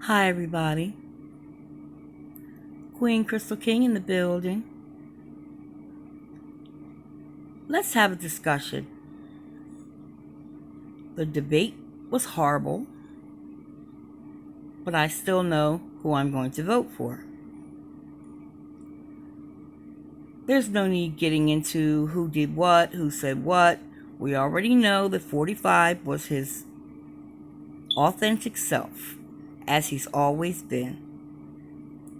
Hi, everybody. Queen Crystal King in the building. Let's have a discussion. The debate was horrible, but I still know who I'm going to vote for. There's no need getting into who did what, who said what. We already know that 45 was his authentic self, as he's always been.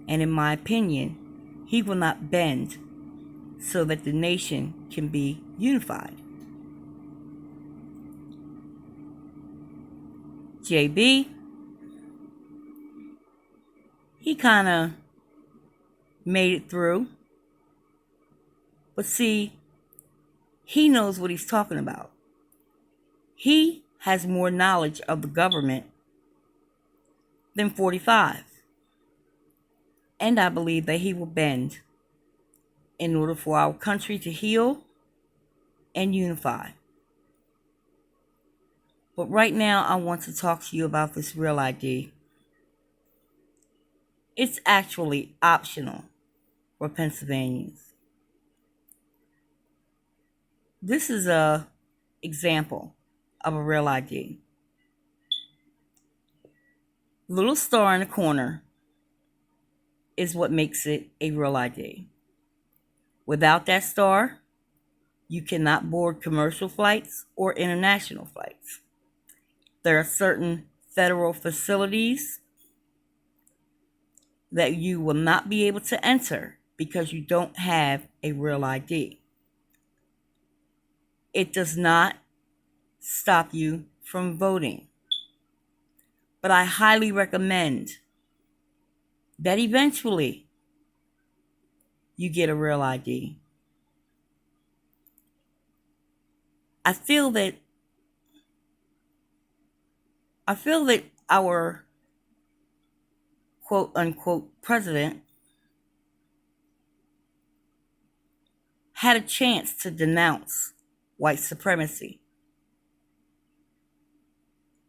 And in my opinion, he will not bend so that the nation can be unified. JB, he kind of made it through. But see, he knows what he's talking about. He has more knowledge of the government than 45. And I believe that he will bend in order for our country to heal and unify. But right now, I want to talk to you about this Real ID. It's actually optional for Pennsylvanians. This is a example of a Real ID. Little star in the corner is what makes it a Real ID. Without that star, you cannot board commercial flights or international flights. There are certain federal facilities that you will not be able to enter because you don't have a Real ID. It does not stop you from voting. But I highly recommend that eventually you get a Real ID. I feel that our quote unquote president had a chance to denounce white supremacy.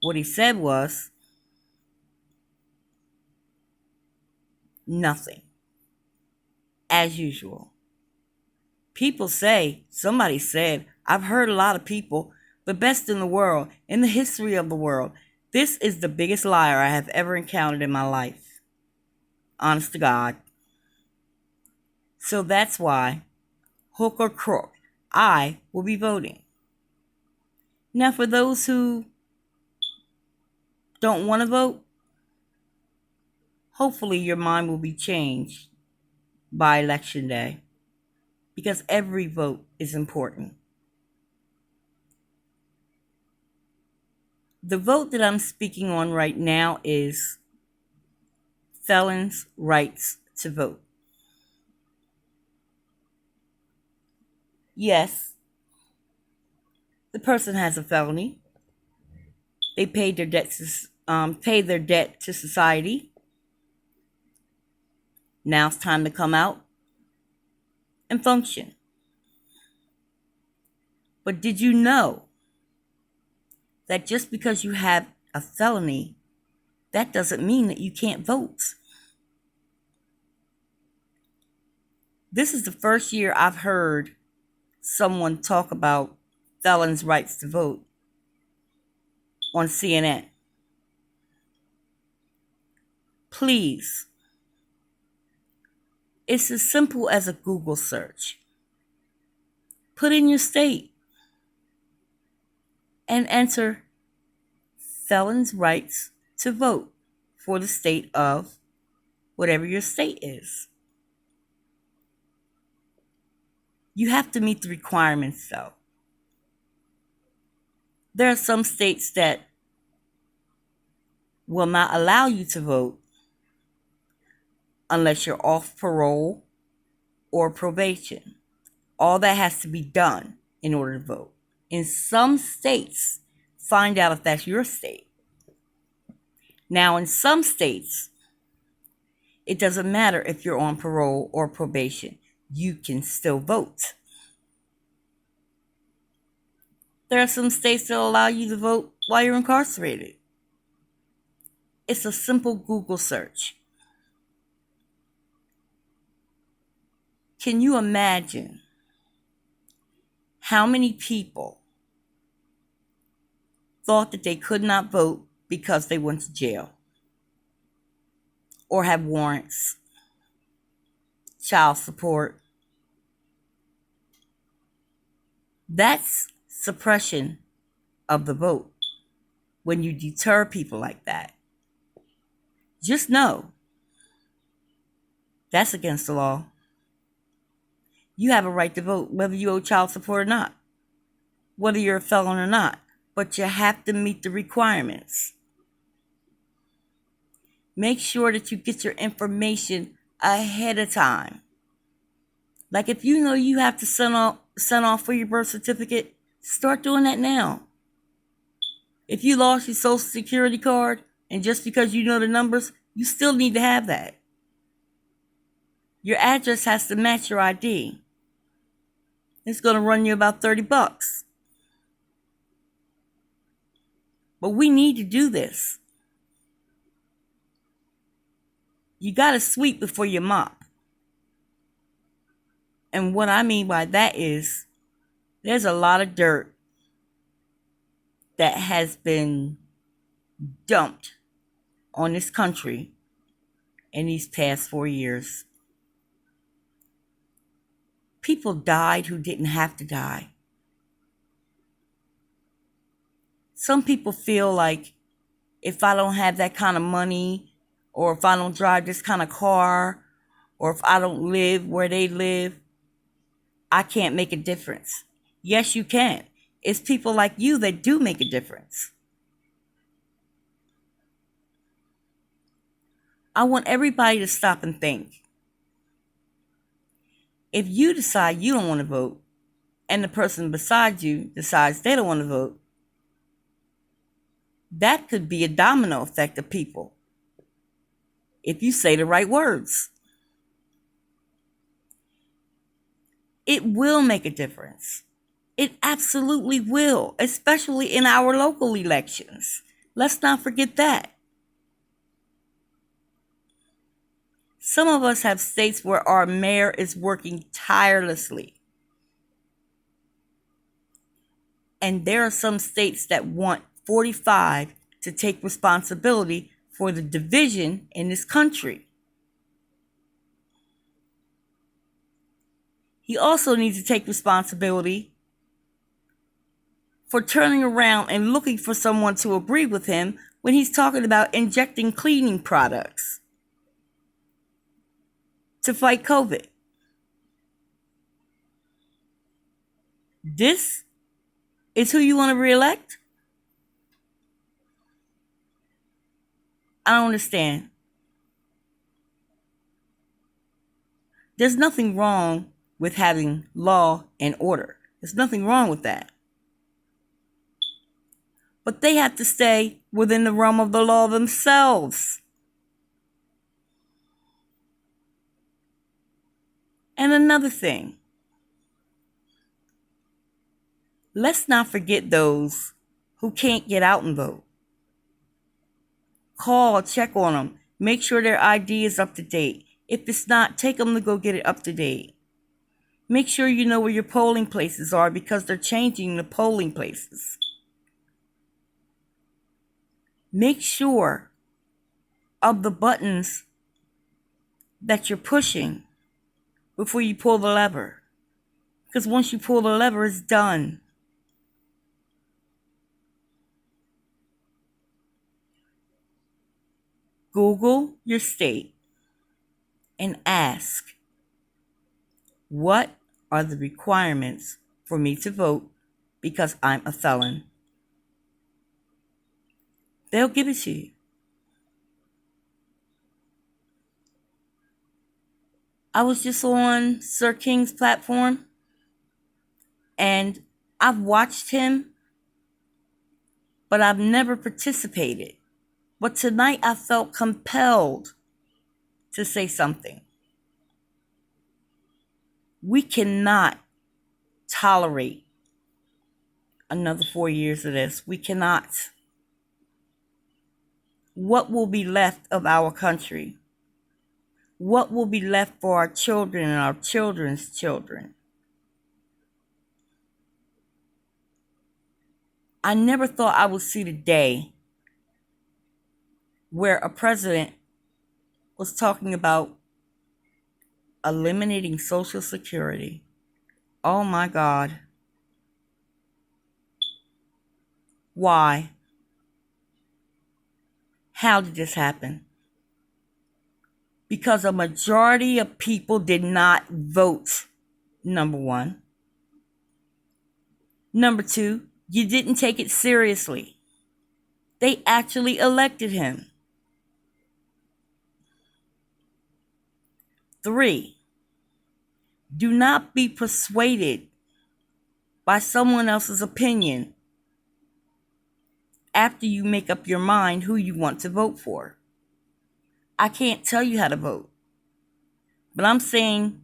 What he said was nothing, as usual. People say, somebody said, I've heard a lot of people, the best in the world, in the history of the world. This is the biggest liar I have ever encountered in my life. Honest to God. So that's why, hook or crook, I will be voting. Now, for those who don't want to vote, hopefully your mind will be changed by Election Day, because every vote is important. The vote that I'm speaking on right now is felons' rights to vote. Yes, the person has a felony. They paid their debt to society. Now it's time to come out and function. But did you know that just because you have a felony, that doesn't mean that you can't vote? This is the first year I've heard someone talk about felons' rights to vote on CNN. Please, it's as simple as a Google search. Put in your state and enter felons' rights to vote for the state of whatever your state is. You have to meet the requirements, though. There are some states that will not allow you to vote unless you're off parole or probation. All that has to be done in order to vote. In some states, find out if that's your state. Now, in some states, it doesn't matter if you're on parole or probation. You can still vote. There are some states that allow you to vote while you're incarcerated. It's a simple Google search. Can you imagine how many people thought that they could not vote because they went to jail or have warrants, child support? That's suppression of the vote when you deter people like that. Just know that's against the law. You have a right to vote whether you owe child support or not, whether you're a felon or not, but you have to meet the requirements. Make sure that you get your information ahead of time. Like if you know you have to send off for your birth certificate, start doing that now. If you lost your social security card and just because you know the numbers, you still need to have that. Your address has to match your ID. It's going to run you about $30. But we need to do this. You got to sweep before you mop. And what I mean by that is there's a lot of dirt that has been dumped on this country in these past 4 years. People died who didn't have to die. Some people feel like if I don't have that kind of money, or if I don't drive this kind of car, or if I don't live where they live, I can't make a difference. Yes, you can. It's people like you that do make a difference. I want everybody to stop and think. If you decide you don't want to vote, and the person beside you decides they don't want to vote, that could be a domino effect of people if you say the right words. It will make a difference. It absolutely will, especially in our local elections. Let's not forget that. Some of us have states where our mayor is working tirelessly. And there are some states that want 45 to take responsibility for the division in this country. He also needs to take responsibility for turning around and looking for someone to agree with him when he's talking about injecting cleaning products to fight COVID. This is who you want to reelect? I don't understand. There's nothing wrong with having law and order. There's nothing wrong with that. But they have to stay within the realm of the law themselves. And another thing, let's not forget those who can't get out and vote. Call, check on them. Make sure their ID is up to date. If it's not, take them to go get it up to date. Make sure you know where your polling places are because they're changing the polling places. Make sure of the buttons that you're pushing before you pull the lever. Because once you pull the lever, it's done. Google your state and ask, what are the requirements for me to vote because I'm a felon? They'll give it to you. I was just on Sir King's platform, and I've watched him, but I've never participated. But tonight I felt compelled to say something. We cannot tolerate another 4 years of this. We cannot. what will be left of our country? What will be left for our children and our children's children? I never thought I would see the day where a president was talking about eliminating Social Security. Oh my God. Why? How did this happen? Because a majority of people did not vote, number one. Number two, you didn't take it seriously. They actually elected him. 3, do not be persuaded by someone else's opinion after you make up your mind who you want to vote for. I can't tell you how to vote, but I'm saying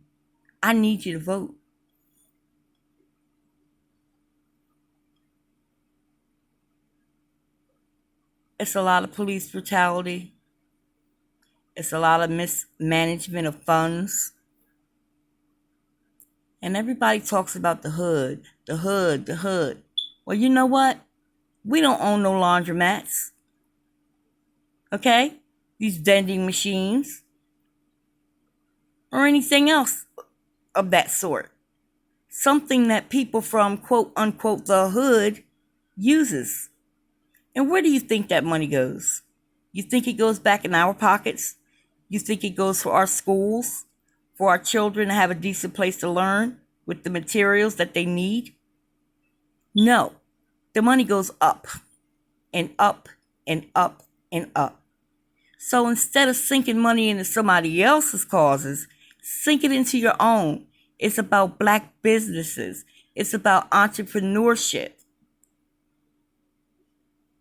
I need you to vote. It's a lot of police brutality. It's a lot of mismanagement of funds. And everybody talks about the hood, the hood, the hood. Well, you know what? We don't own no laundromats. Okay? These vending machines. Or anything else of that sort. Something that people from quote unquote the hood uses. And where do you think that money goes? You think it goes back in our pockets? You think it goes for our schools? For our children to have a decent place to learn with the materials that they need? No. The money goes up and up and up and up. So instead of sinking money into somebody else's causes, sink it into your own. It's about black businesses. It's about entrepreneurship.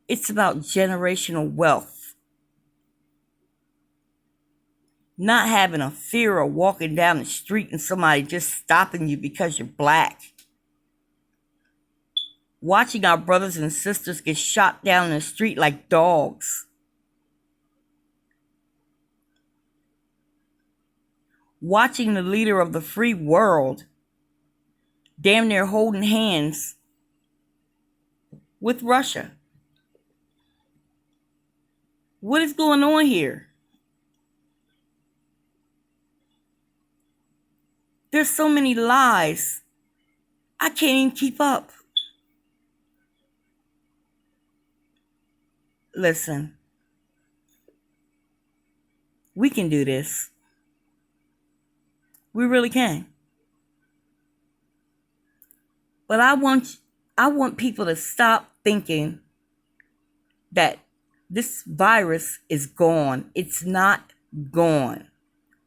It's about generational wealth. Not having a fear of walking down the street and somebody just stopping you because you're black. Watching our brothers and sisters get shot down in the street like dogs. Watching the leader of the free world damn near holding hands with Russia. What is going on here? There's so many lies. I can't even keep up. Listen, we can do this. We really can. But I want people to stop thinking that this virus is gone. It's not gone.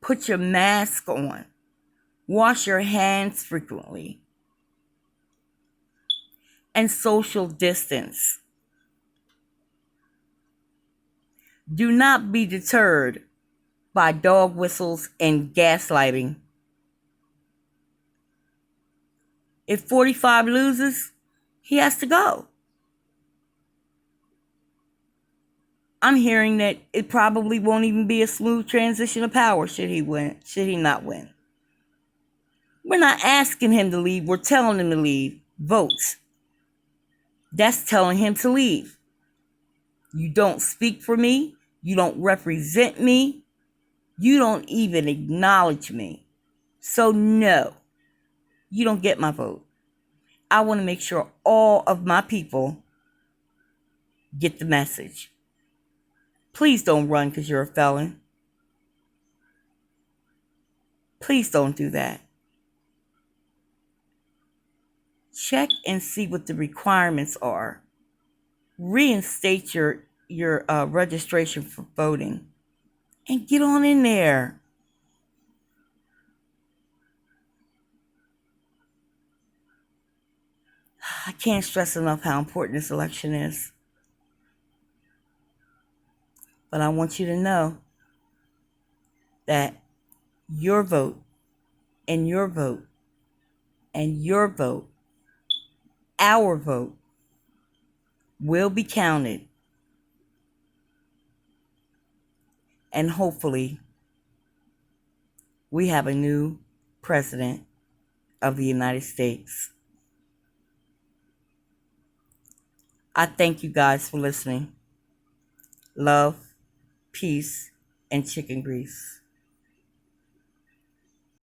Put your mask on. Wash your hands frequently. And social distance. Do not be deterred by dog whistles and gaslighting. If 45 loses, he has to go. I'm hearing that it probably won't even be a smooth transition of power should he not win. We're not asking him to leave, we're telling him to leave. Vote. That's telling him to leave. You don't speak for me, you don't represent me, you don't even acknowledge me. So no, you don't get my vote. I want to make sure all of my people get the message. Please don't run because you're a felon. Please don't do that. Check and see what the requirements are. Reinstate your registration for voting. And get on in there. I can't stress enough how important this election is. But I want you to know that your vote and your vote and your vote, our vote, will be counted. and hopefully we have a new president of the United States. I thank you guys for listening. Love, peace, and chicken grease.